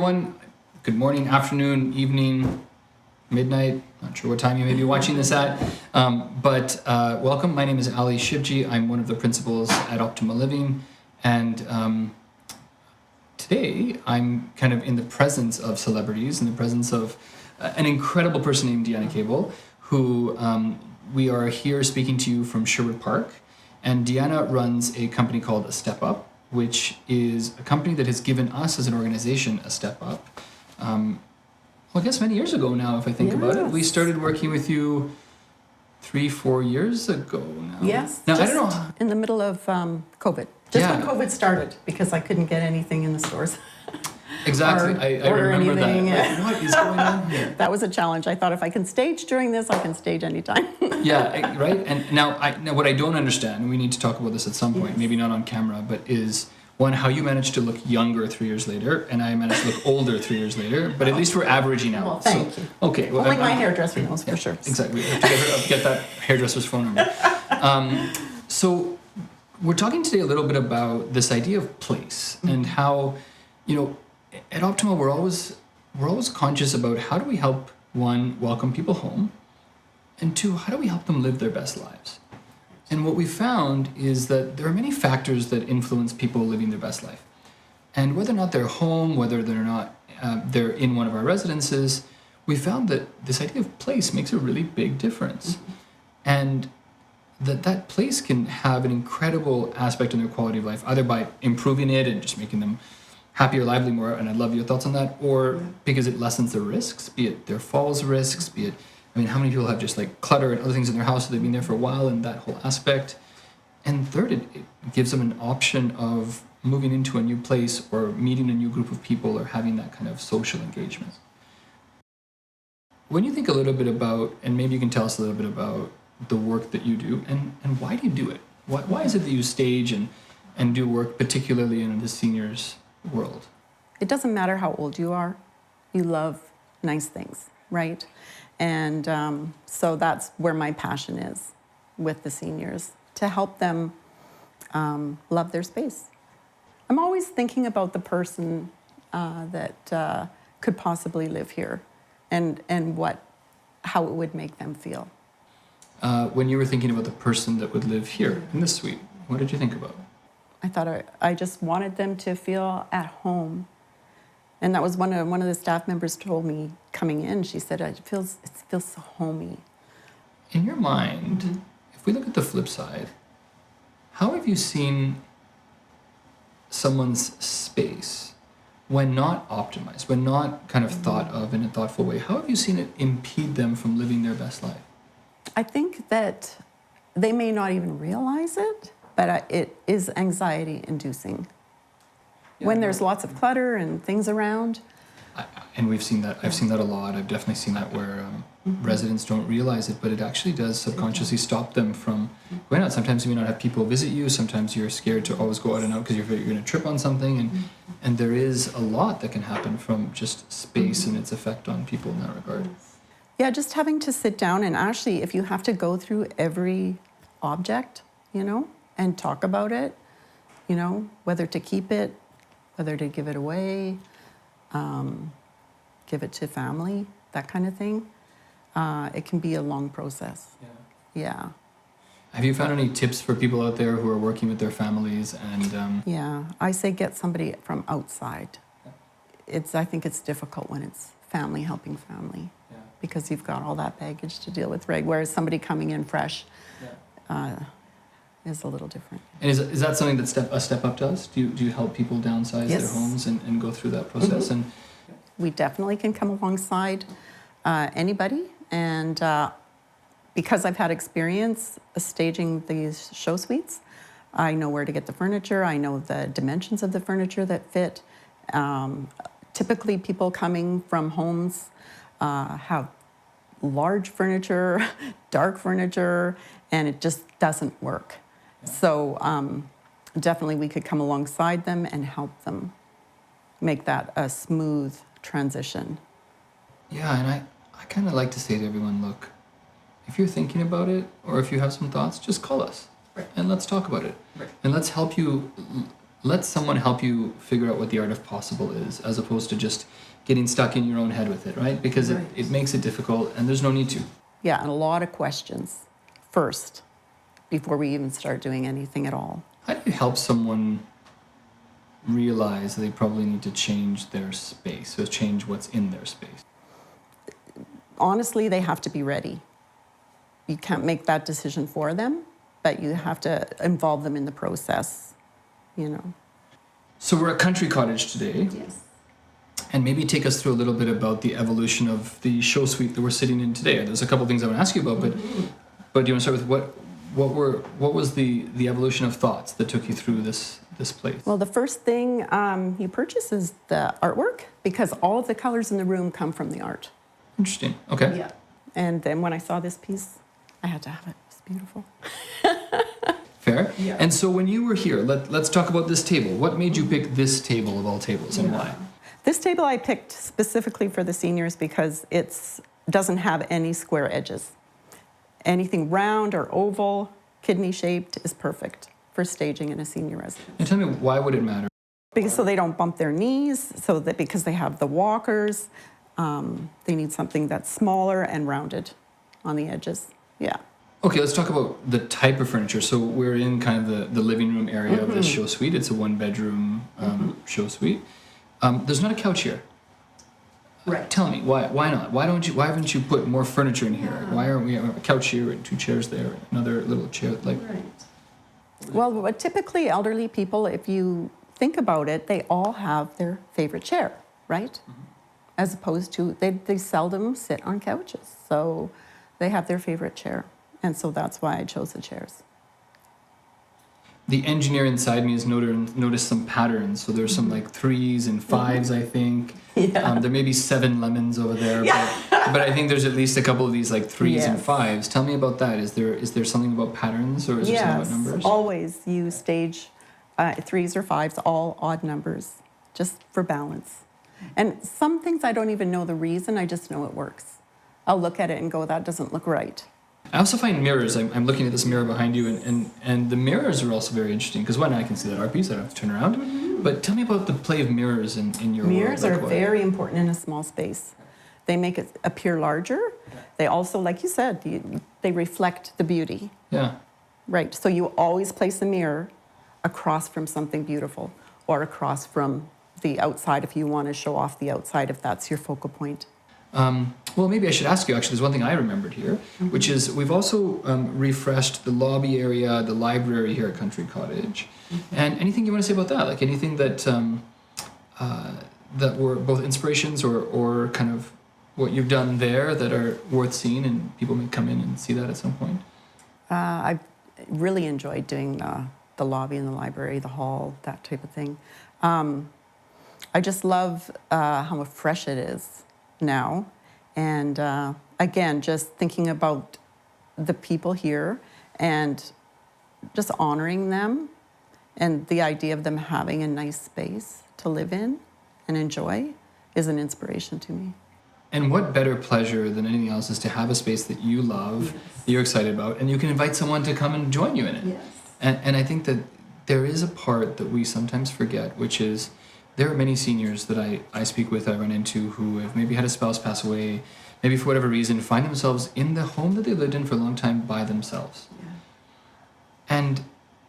everyone. Good morning, afternoon, evening, midnight. Not sure what time you may be watching this at. But welcome. My name is Ali Shivji. I'm one of the principals at Optima Living. And today I'm kind of in the presence of celebrities, in the presence of an incredible person named Deanna Cable, who we are here speaking to you from Sherwood Park. And Deanna runs a company called A Step Up, which is a company that has given us as an organization a step up. Well, I guess many years ago now, if I think about it. We started working with you 3-4 years ago now. Yes, now, just I don't know. in the middle of COVID. Just when COVID started, because I couldn't get anything in the stores. Exactly. I remember anything. that. Like, what is going on here? That was a challenge. I thought if I can stage during this, I can stage anytime. Yeah, right? And now what I don't understand, and we need to talk about this at some point, maybe not on camera, but is, one, how you managed to look younger 3 years later, and I managed to look older 3 years later, but at least we're averaging out. Well, thank you. Okay. Well, Only my hairdresser knows for sure. Exactly. We have to get that hairdresser's phone number. So we're talking today a little bit about this idea of place and how, at Optima, we're always conscious about how do we help, one, welcome people home, and two, how do we help them live their best lives? And what we found is that there are many factors that influence people living their best life. And whether or not they're home, whether they're not they're in one of our residences, we found that this idea of place makes a really big difference. And that place can have an incredible aspect in their quality of life, either by improving it and just making them happier, lively more, and I'd love your thoughts on that, or because it lessens their risks, be it their falls risks, be it, how many people have just like clutter and other things in their house that they've been there for a while, and that whole aspect. And third, it gives them an option of moving into a new place or meeting a new group of people or having that kind of social engagement. When you think a little bit about, and maybe you can tell us a little bit about the work that you do, and why do you do it? Why is it that you stage and do work particularly in the seniors world? It doesn't matter how old you are. You love nice things, right? And so that's where my passion is with the seniors, to help them love their space. I'm always thinking about the person that could possibly live here and how it would make them feel. When you were thinking about the person that would live here in this suite, what did you think about? I thought I just wanted them to feel at home. And that was one of the staff members told me coming in. She said, it feels so homey. In your mind, if we look at the flip side, how have you seen someone's space, when not optimized, when not kind of thought of in a thoughtful way, how have you seen it impede them from living their best life? I think that they may not even realize it, but it is anxiety-inducing. When there's lots of clutter and things around. And we've seen that. I've seen that a lot. I've definitely seen that where residents don't realize it, but it actually does subconsciously stop them from going out. Sometimes you may not have people visit you. Sometimes you're scared to always go out and out because you're going to trip on something. And there is a lot that can happen from just space and its effect on people in that regard. Yeah, just having to sit down and actually, if you have to go through every object, and talk about it, whether to keep it, whether to give it away, give it to family, that kind of thing. It can be a long process. Yeah. Have you found any tips for people out there who are working with their families? And yeah, I say get somebody from outside. I think it's difficult when it's family helping family, because you've got all that baggage to deal with, right? Whereas somebody coming in fresh is a little different. And is that something that A Step Up does? Do you help people downsize their homes and go through that process? And we definitely can come alongside anybody. And because I've had experience staging these show suites, I know where to get the furniture. I know the dimensions of the furniture that fit. Typically, people coming from homes have large furniture, dark furniture, and it just doesn't work. So definitely we could come alongside them and help them make that a smooth transition. Yeah, and I kind of like to say to everyone, look, if you're thinking about it or if you have some thoughts, just call us and let's talk about it. And let's help you let someone help you figure out what the art of possible is, as opposed to just getting stuck in your own head with it, right? Because it makes it difficult, and there's no need to. Yeah, and a lot of questions first before we even start doing anything at all. How do you help someone realize they probably need to change their space, or change what's in their space? Honestly, they have to be ready. You can't make that decision for them, but you have to involve them in the process, you know. So we're at Country Cottage today. Yes. And maybe take us through a little bit about the evolution of the show suite that we're sitting in today. There's a couple of things I want to ask you about, but do you want to start with what was the evolution of thoughts that took you through this place? Well, the first thing you purchase is the artwork, because all of the colors in the room come from the art. Interesting. Okay. Yeah. And then when I saw this piece, I had to have it. It's beautiful. Fair. Yeah. And so when you were here, let's talk about this table. What made you pick this table of all tables, and why? This table I picked specifically for the seniors because it doesn't have any square edges. Anything round or oval, kidney shaped is perfect for staging in a senior residence. And tell me, why would it matter? Because so they don't bump their knees, so that because they have the walkers, they need something that's smaller and rounded on the edges. Yeah. Okay, let's talk about the type of furniture. So we're in kind of the living room area of this show suite. It's a one-bedroom show suite. There's not a couch here. Right. Tell me, why not? Why haven't you put more furniture in here? Why aren't we have a couch here and two chairs there, another little chair? Like, Well, typically elderly people, if you think about it, they all have their favorite chair, right? As opposed to, they seldom sit on couches. So they have their favorite chair. And so that's why I chose the chairs. the engineer inside me has noticed some patterns. So there's some like 3s and 5s, I think. Yeah. There may be 7 lemons over there, but I think there's at least a couple of these like 3s and 5s. Tell me about that. Is there something about patterns, or is there something about numbers? Always you stage 3s or 5s, all odd numbers, just for balance. And some things I don't even know the reason, I just know it works. I'll look at it and go, that doesn't look right. I also find mirrors. I'm looking at this mirror behind you, and the mirrors are also very interesting, because one, I can see that art piece, I don't have to turn around. Mm-hmm. But tell me about the play of mirrors in your Mirrors world. are very important in a small space. They make it appear larger. They also, like you said, they reflect the beauty. Yeah. Right, so you always place a mirror across from something beautiful, or across from the outside if you want to show off the outside, if that's your focal point. Well, maybe I should ask you, actually, there's one thing I remembered here, which is we've also refreshed the lobby area, the library here at Country Cottage. And anything you want to say about that? Like anything that that were both inspirations or kind of what you've done there that are worth seeing, and people may come in and see that at some point? I've really enjoyed doing the lobby and the library, the hall, that type of thing. I just love how fresh it is now. And again, just thinking about the people here and just honoring them, and the idea of them having a nice space to live in and enjoy is an inspiration to me. And what better pleasure than anything else is to have a space that you love, that you're excited about, and you can invite someone to come and join you in it. Yes. And I think that there is a part that we sometimes forget, which is there are many seniors that I speak with, I run into, who have maybe had a spouse pass away, maybe for whatever reason, find themselves in the home that they lived in for a long time by themselves. Yeah.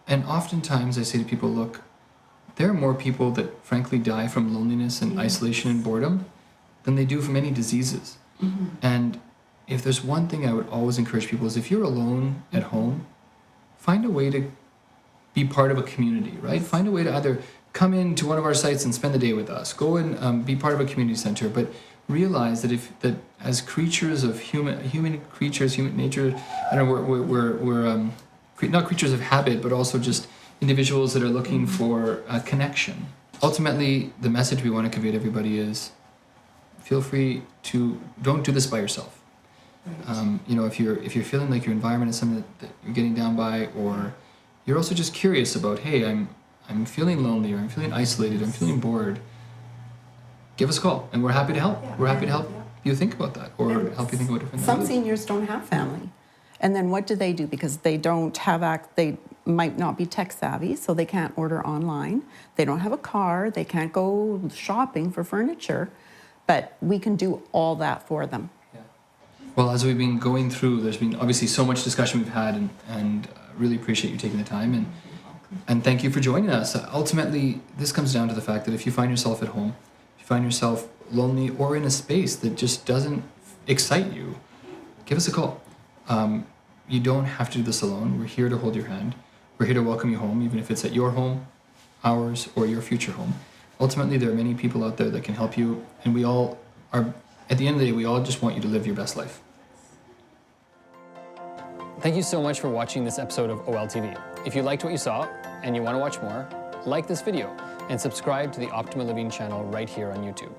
And oftentimes I say to people, look, there are more people that frankly die from loneliness and isolation and boredom than they do from any diseases. Mm-hmm. And if there's one thing I would always encourage people is, if you're alone at home, find a way to be part of a community, right? Find a way to either come into one of our sites and spend the day with us, go and be part of a community center, but realize that as creatures of human nature, I don't know, we're not creatures of habit, but also just individuals that are looking for a connection. Ultimately, the message we want to convey to everybody is, feel free to, don't do this by yourself. Right. If you're feeling like your environment is something that you're getting down by, or you're also just curious about, hey, I'm feeling lonely, or I'm feeling isolated, I'm feeling bored, give us a call, and we're happy to help. Yeah, we're happy to help you think about that, or help you think about different things. Some seniors don't have family. And then what do? Because they don't have might not be tech savvy, so they can't order online. They don't have a car, they can't go shopping for furniture, but we can do all that for them. Well, as we've been going through, there's been obviously so much discussion we've had, and really appreciate you taking the time, and thank you for joining us. Ultimately, this comes down to the fact that if you find yourself at home, if you find yourself lonely or in a space that just doesn't excite you, give us a call. You don't have to do this alone. We're here to hold your hand. We're here to welcome you home, even if it's at your home, ours, or your future home. Ultimately, there are many people out there that can help you, and we all are, at the end of the day, we all just want you to live your best life. Thank you so much for watching this episode of OLTV. If you liked what you saw and you want to watch more, like this video and subscribe to the Optima Living channel right here on YouTube.